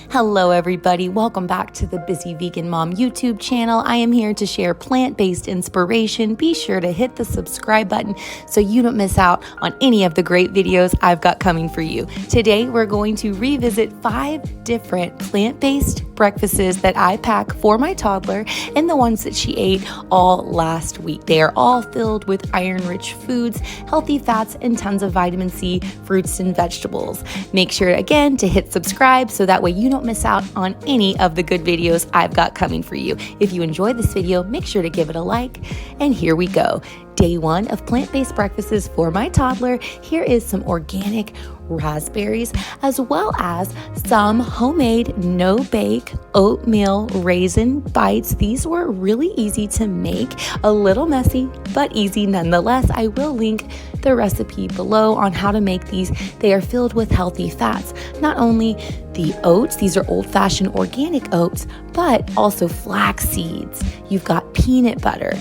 Hello everybody, welcome back to the Busy Vegan Mom YouTube channel. I am here to share plant-based inspiration. Be sure to hit the subscribe button so you don't miss out on any of the great videos I've got coming for you. Today we're going to revisit 5 different plant-based breakfasts that I pack for my toddler and the ones that she ate all last week. They are all filled with iron-rich foods, healthy fats, and tons of vitamin C, fruits, and vegetables. Make sure again to hit subscribe so that way you don't miss out on any of the good videos I've got coming for you. If you enjoyed this video, make sure to give it a like. And here we go. Day 1 of plant-based breakfasts for my toddler. Here is some organic raspberries, as well as some homemade no-bake oatmeal raisin bites. These were really easy to make, a little messy, but easy nonetheless. I will link the recipe below on how to make these. They are filled with healthy fats. Not only the oats, these are old-fashioned organic oats, but also flax seeds. You've got peanut butter.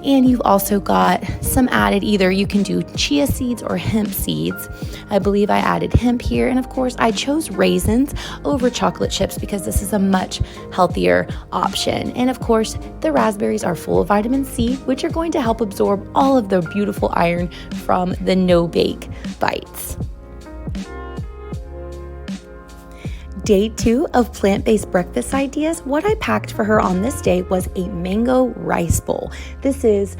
And you've also got some added, either you can do chia seeds or hemp seeds. I believe I added hemp here. And of course, I chose raisins over chocolate chips because this is a much healthier option. And of course, the raspberries are full of vitamin C, which are going to help absorb all of the beautiful iron from the no-bake bites. Day 2 of plant-based breakfast ideas. What I packed for her on this day was a mango rice bowl. This is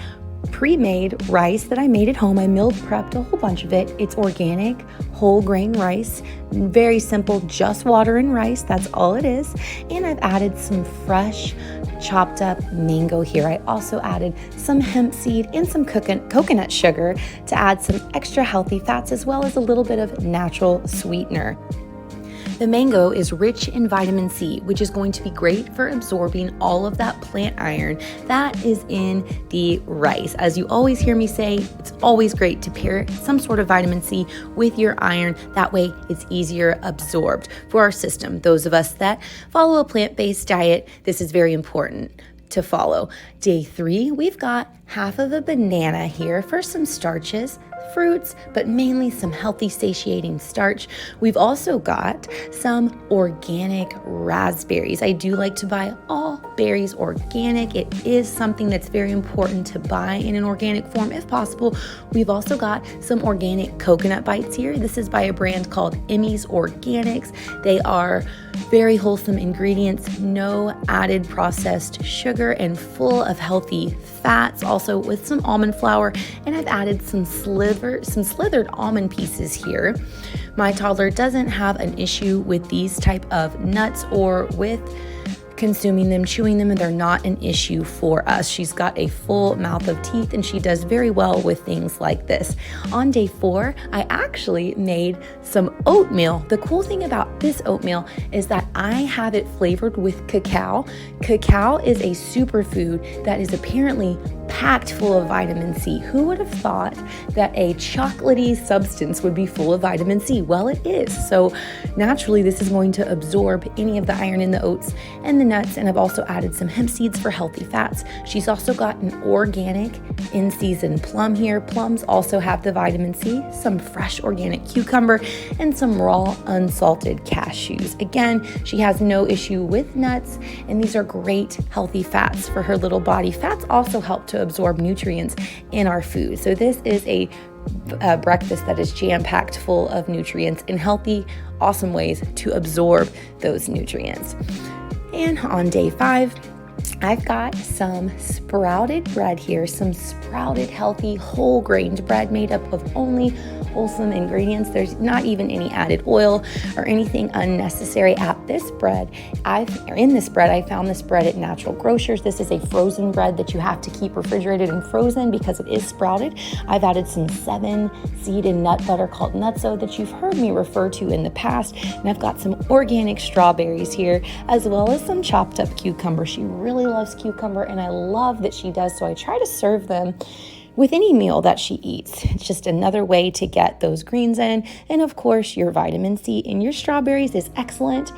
pre-made rice that I made at home. I meal prepped a whole bunch of it. It's organic, whole grain rice, very simple, just water and rice. That's all it is. And I've added some fresh chopped up mango here. I also added some hemp seed and some coconut sugar to add some extra healthy fats, as well as a little bit of natural sweetener. The mango is rich in vitamin C, which is going to be great for absorbing all of that plant iron that is in the rice. As you always hear me say, it's always great to pair some sort of vitamin C with your iron. That way it's easier absorbed for our system. Those of us that follow a plant-based diet, this is very important to follow. Day 3, we've got half of a banana here for some starches, fruits, but mainly some healthy satiating starch. We've also got some organic raspberries. I do like to buy all berries organic. It is something that's very important to buy in an organic form if possible. We've also got some organic coconut bites here. This is by a brand called Emmy's Organics. They are very wholesome ingredients, no added processed sugar, and full of healthy fats, also with some almond flour. And I've added some slithered almond pieces here. My toddler doesn't have an issue with these type of nuts or with consuming them, chewing them, and they're not an issue for us. She's got a full mouth of teeth and she does very well with things like this. On day 4, I actually made some oatmeal. The cool thing about this oatmeal is that I have it flavored with cacao. Cacao is a superfood that is apparently packed full of vitamin C. Who would have thought that a chocolatey substance would be full of vitamin C? Well, it is. So naturally, this is going to absorb any of the iron in the oats and the nuts. And I've also added some hemp seeds for healthy fats. She's also got an organic in-season plum here. Plums also have the vitamin C, some fresh organic cucumber, and some raw unsalted cashews. Again, she has no issue with nuts, and these are great healthy fats for her little body. Fats also help to absorb nutrients in our food. So this is a breakfast that is jam-packed full of nutrients and healthy, awesome ways to absorb those nutrients. And on day 5, I've got some sprouted bread here, some sprouted healthy whole grained bread made up of only wholesome ingredients. There's not even any added oil or anything unnecessary at this bread. I found this bread at Natural Grocers. This is a frozen bread that you have to keep refrigerated and frozen because it is sprouted. I've added some 7-seed and nut butter called Nutso that you've heard me refer to in the past. And I've got some organic strawberries here, as well as some chopped up cucumber. She really loves cucumber and I love that she does, so I try to serve them with any meal that she eats. It's just another way to get those greens in. And of course, your vitamin C in your strawberries is excellent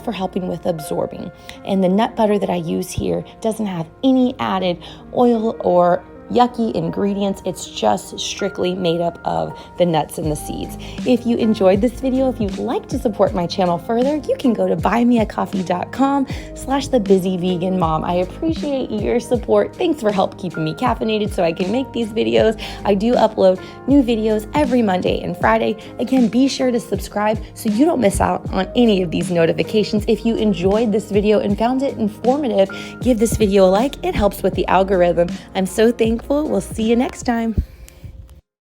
for helping with absorbing. And the nut butter that I use here doesn't have any added oil or yucky ingredients. It's just strictly made up of the nuts and the seeds. If you enjoyed this video, if you'd like to support my channel further, you can go to buymeacoffee.com/thebusyveganmom. I appreciate your support. Thanks for help keeping me caffeinated so I can make these videos. I do upload new videos every Monday and Friday. Again, be sure to subscribe so you don't miss out on any of these notifications. If you enjoyed this video and found it informative, give this video a like. It helps with the algorithm. I'm so thankful. We'll see you next time.